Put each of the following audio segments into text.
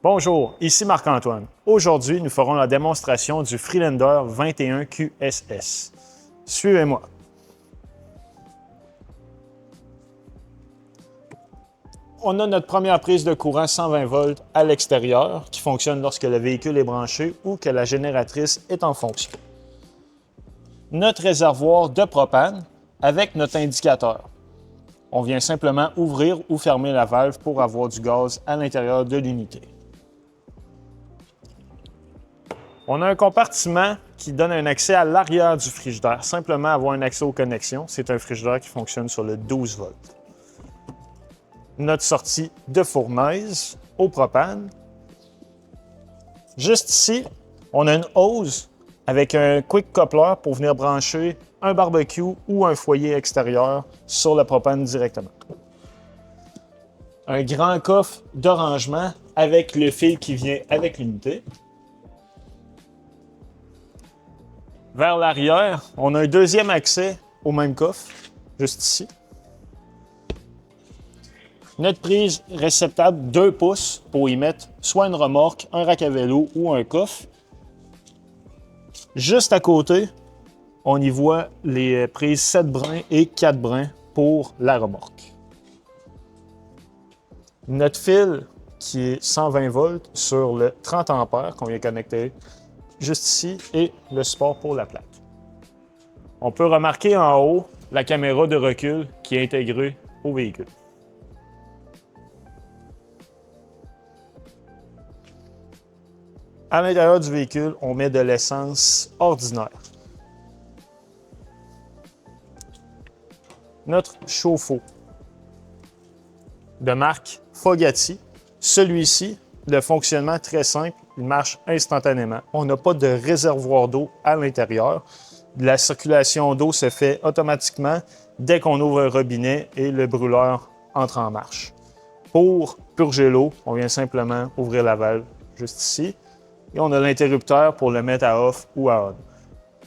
Bonjour, ici Marc-Antoine. Aujourd'hui, nous ferons la démonstration du Freelander 21 QSS. Suivez-moi. On a notre première prise de courant 120 volts à l'extérieur qui fonctionne lorsque le véhicule est branché ou que la génératrice est en fonction. Notre réservoir de propane avec notre indicateur. On vient simplement ouvrir ou fermer la valve pour avoir du gaz à l'intérieur de l'unité. On a un compartiment qui donne un accès à l'arrière du frigidaire. Simplement avoir un accès aux connexions. C'est un frigidaire qui fonctionne sur le 12 volts. Notre sortie de fournaise au propane. Juste ici, on a une hose avec un quick coupler pour venir brancher un barbecue ou un foyer extérieur sur le propane directement. Un grand coffre de rangement avec le fil qui vient avec l'unité. Vers l'arrière, on a un deuxième accès au même coffre, juste ici. Notre prise réceptacle 2 pouces pour y mettre soit une remorque, un rack à vélo ou un coffre. Juste à côté, on y voit les prises 7 brins et 4 brins pour la remorque. Notre fil qui est 120 volts sur le 30 ampères qu'on vient connecter juste ici et le support pour la plaque. On peut remarquer en haut la caméra de recul qui est intégrée au véhicule. À l'intérieur du véhicule, on met de l'essence ordinaire. Notre chauffe-eau de marque Fogatti. Celui-ci, le fonctionnement très simple, il marche instantanément. On n'a pas de réservoir d'eau à l'intérieur. La circulation d'eau se fait automatiquement dès qu'on ouvre un robinet et le brûleur entre en marche. Pour purger l'eau, on vient simplement ouvrir la valve juste ici et on a l'interrupteur pour le mettre à off ou à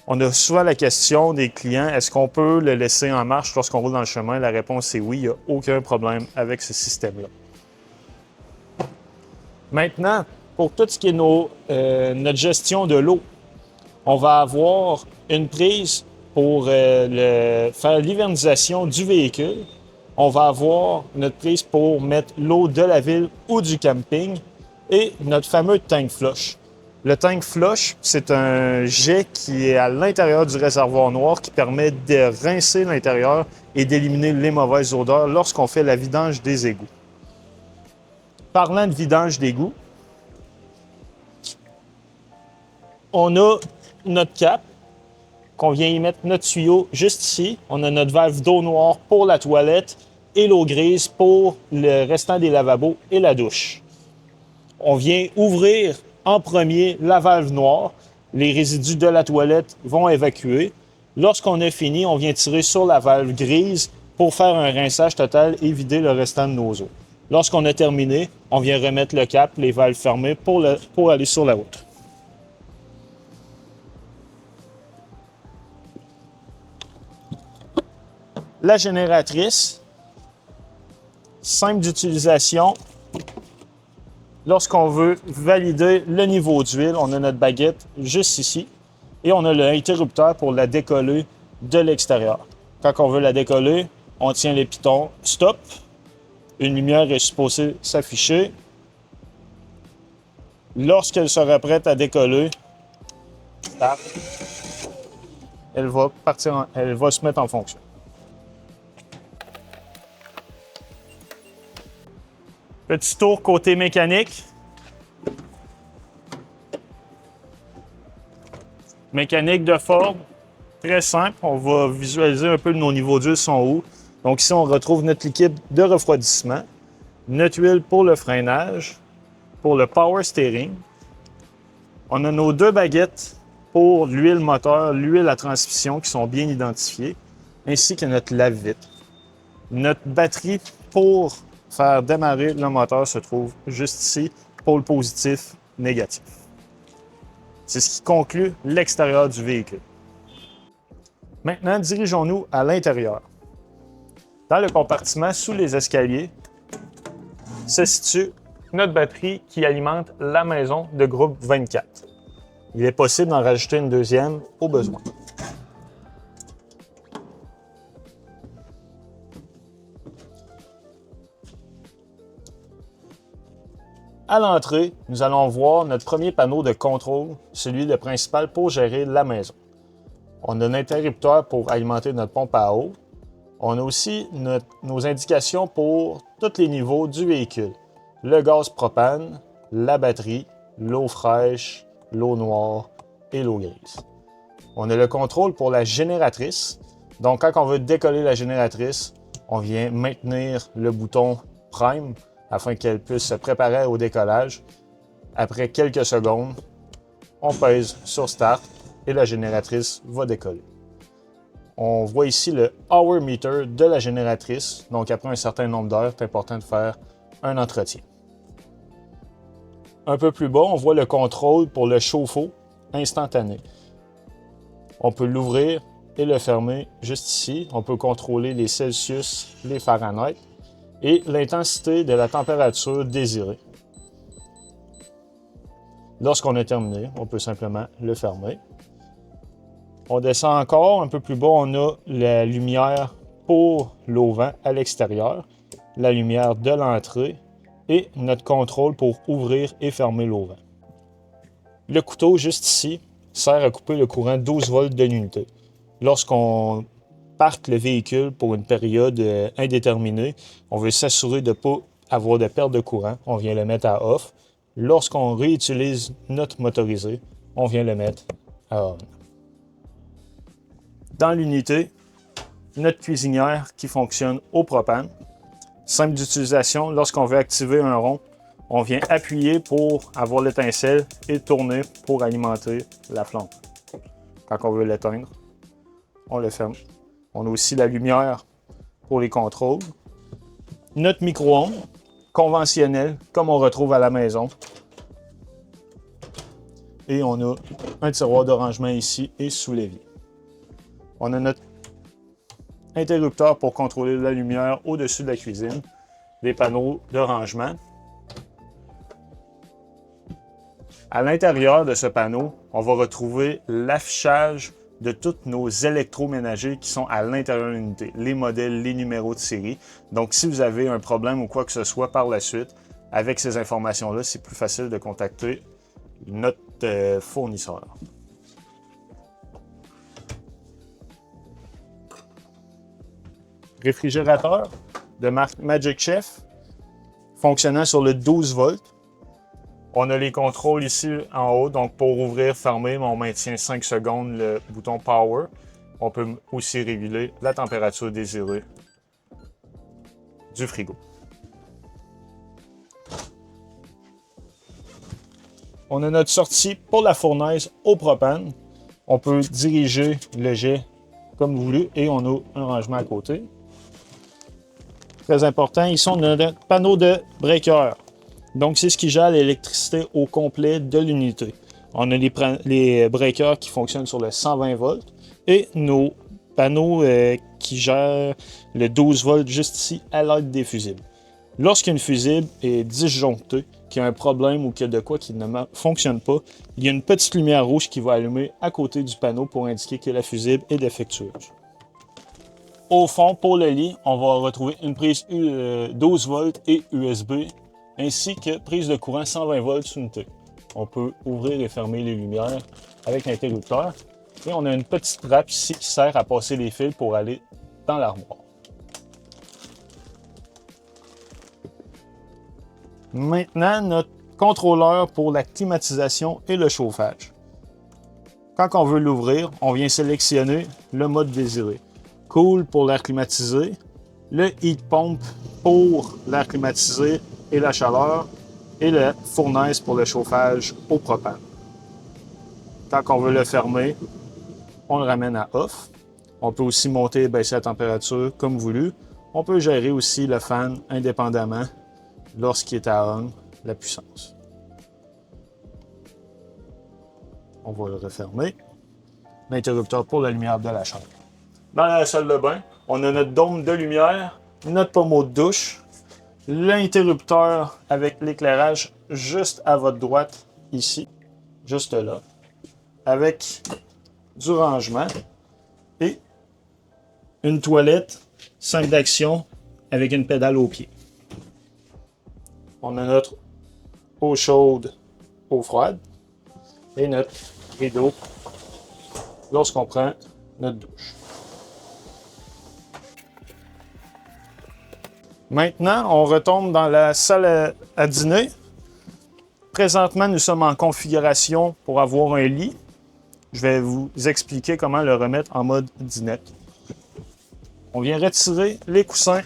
on. On a souvent la question des clients, est-ce qu'on peut le laisser en marche lorsqu'on roule dans le chemin? La réponse est oui, il n'y a aucun problème avec ce système-là. Maintenant, pour tout ce qui est notre gestion de l'eau, on va avoir une prise pour faire l'hivernisation du véhicule. On va avoir notre prise pour mettre l'eau de la ville ou du camping et notre fameux tank flush. Le tank flush, c'est un jet qui est à l'intérieur du réservoir noir qui permet de rincer l'intérieur et d'éliminer les mauvaises odeurs lorsqu'on fait la vidange des égouts. Parlant de vidange d'égouts, on a notre cap, qu'on vient y mettre notre tuyau juste ici. On a notre valve d'eau noire pour la toilette et l'eau grise pour le restant des lavabos et la douche. On vient ouvrir en premier la valve noire. Les résidus de la toilette vont évacuer. Lorsqu'on a fini, on vient tirer sur la valve grise pour faire un rinçage total et vider le restant de nos eaux. Lorsqu'on a terminé, on vient remettre le cap, les valves fermées pour aller sur la route. La génératrice, simple d'utilisation. Lorsqu'on veut valider le niveau d'huile, on a notre baguette juste ici et on a l'interrupteur pour la décoller de l'extérieur. Quand on veut la décoller, on tient les pitons stop. Une lumière est supposée s'afficher. Lorsqu'elle sera prête à décoller, elle va se mettre en fonction. Petit tour côté mécanique. Mécanique de Ford, très simple. On va visualiser un peu nos niveaux d'huile sont où. Donc ici, on retrouve notre liquide de refroidissement, notre huile pour le freinage, pour le power steering. On a nos 2 baguettes pour l'huile moteur, l'huile à transmission qui sont bien identifiées, ainsi que notre lave-vitre. Notre batterie pour faire démarrer le moteur se trouve juste ici, pôle positif, négatif. C'est ce qui conclut l'extérieur du véhicule. Maintenant, dirigeons-nous à l'intérieur. Dans le compartiment sous les escaliers se situe notre batterie qui alimente la maison de groupe 24. Il est possible d'en rajouter une deuxième au besoin. À l'entrée, nous allons voir notre premier panneau de contrôle, celui de principal pour gérer la maison. On a un interrupteur pour alimenter notre pompe à eau. On a aussi nos indications pour tous les niveaux du véhicule. Le gaz propane, la batterie, l'eau fraîche, l'eau noire et l'eau grise. On a le contrôle pour la génératrice. Donc, quand on veut décoller la génératrice, on vient maintenir le bouton Prime afin qu'elle puisse se préparer au décollage. Après quelques secondes, on pèse sur Start et la génératrice va décoller. On voit ici le Hour Meter de la génératrice. Donc, après un certain nombre d'heures, c'est important de faire un entretien. Un peu plus bas, on voit le contrôle pour le chauffe-eau instantané. On peut l'ouvrir et le fermer juste ici. On peut contrôler les Celsius, les Fahrenheit et l'intensité de la température désirée. Lorsqu'on a terminé, on peut simplement le fermer. On descend encore, un peu plus bas, on a la lumière pour l'auvent à l'extérieur, la lumière de l'entrée et notre contrôle pour ouvrir et fermer l'auvent. Le couteau juste ici sert à couper le courant 12 volts de l'unité. Lorsqu'on parque le véhicule pour une période indéterminée, on veut s'assurer de ne pas avoir de perte de courant, on vient le mettre à off. Lorsqu'on réutilise notre motorisé, on vient le mettre à on. Dans l'unité, notre cuisinière qui fonctionne au propane. Simple d'utilisation, lorsqu'on veut activer un rond, on vient appuyer pour avoir l'étincelle et tourner pour alimenter la flamme. Quand on veut l'éteindre, on le ferme. On a aussi la lumière pour les contrôles. Notre micro-ondes conventionnel, comme on retrouve à la maison. Et on a un tiroir de rangement ici et sous l'évier. On a notre interrupteur pour contrôler la lumière au-dessus de la cuisine. Des panneaux de rangement. À l'intérieur de ce panneau, on va retrouver l'affichage de tous nos électroménagers qui sont à l'intérieur de l'unité, les modèles, les numéros de série. Donc, si vous avez un problème ou quoi que ce soit par la suite, avec ces informations-là, c'est plus facile de contacter notre fournisseur. Réfrigérateur de marque Magic Chef, fonctionnant sur le 12 volts. On a les contrôles ici en haut, donc pour ouvrir, fermer, on maintient 5 secondes le bouton Power. On peut aussi réguler la température désirée du frigo. On a notre sortie pour la fournaise au propane. On peut diriger le jet comme vous voulez et on a un rangement à côté. Très important, ici on a notre panneau de breaker. Donc, c'est ce qui gère l'électricité au complet de l'unité. On a les breakers qui fonctionnent sur le 120 volts et nos panneaux qui gèrent le 12 volts juste ici à l'aide des fusibles. Lorsqu'une fusible est disjonctée, qu'il y a un problème ou qu'il y a de quoi qui ne fonctionne pas, il y a une petite lumière rouge qui va allumer à côté du panneau pour indiquer que la fusible est défectueuse. Au fond, pour le lit, on va retrouver une prise 12 volts et USB, ainsi que prise de courant 120 volts unité. On peut ouvrir et fermer les lumières avec l'interrupteur. Et on a une petite trappe ici qui sert à passer les fils pour aller dans l'armoire. Maintenant, notre contrôleur pour la climatisation et le chauffage. Quand on veut l'ouvrir, on vient sélectionner le mode désiré. Cool pour l'air climatisé, le heat pump pour l'air climatisé et la chaleur, et la fournaise pour le chauffage au propane. Quand on veut le fermer, on le ramène à off. On peut aussi monter et baisser la température comme voulu. On peut gérer aussi le fan indépendamment lorsqu'il est à on, la puissance. On va le refermer. L'interrupteur pour la lumière de la chambre. Dans la salle de bain, on a notre dôme de lumière, notre pommeau de douche, l'interrupteur avec l'éclairage juste à votre droite, ici, juste là, avec du rangement et une toilette 5 d'action avec une pédale au pied. On a notre eau chaude, eau froide et notre rideau lorsqu'on prend notre douche. Maintenant, on retombe dans la salle à dîner. Présentement, nous sommes en configuration pour avoir un lit. Je vais vous expliquer comment le remettre en mode dinette. On vient retirer les coussins.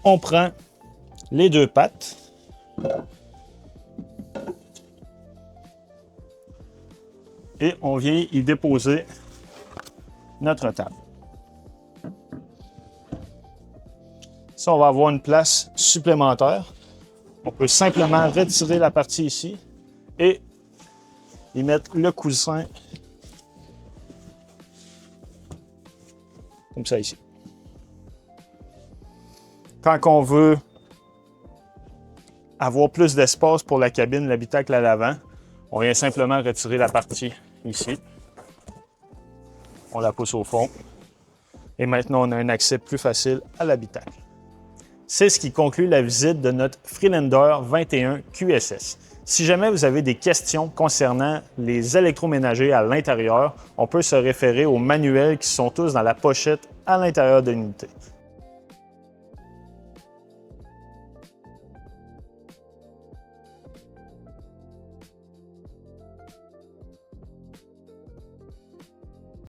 On prend les deux pattes. Et on vient y déposer notre table. Ça, on va avoir une place supplémentaire. On peut simplement retirer la partie ici et y mettre le coussin comme ça ici. Quand on veut avoir plus d'espace pour la cabine, l'habitacle à l'avant, on vient simplement retirer la partie ici. On la pousse au fond. Et maintenant, on a un accès plus facile à l'habitacle. C'est ce qui conclut la visite de notre Freelander 21 QSS. Si jamais vous avez des questions concernant les électroménagers à l'intérieur, on peut se référer aux manuels qui sont tous dans la pochette à l'intérieur de l'unité.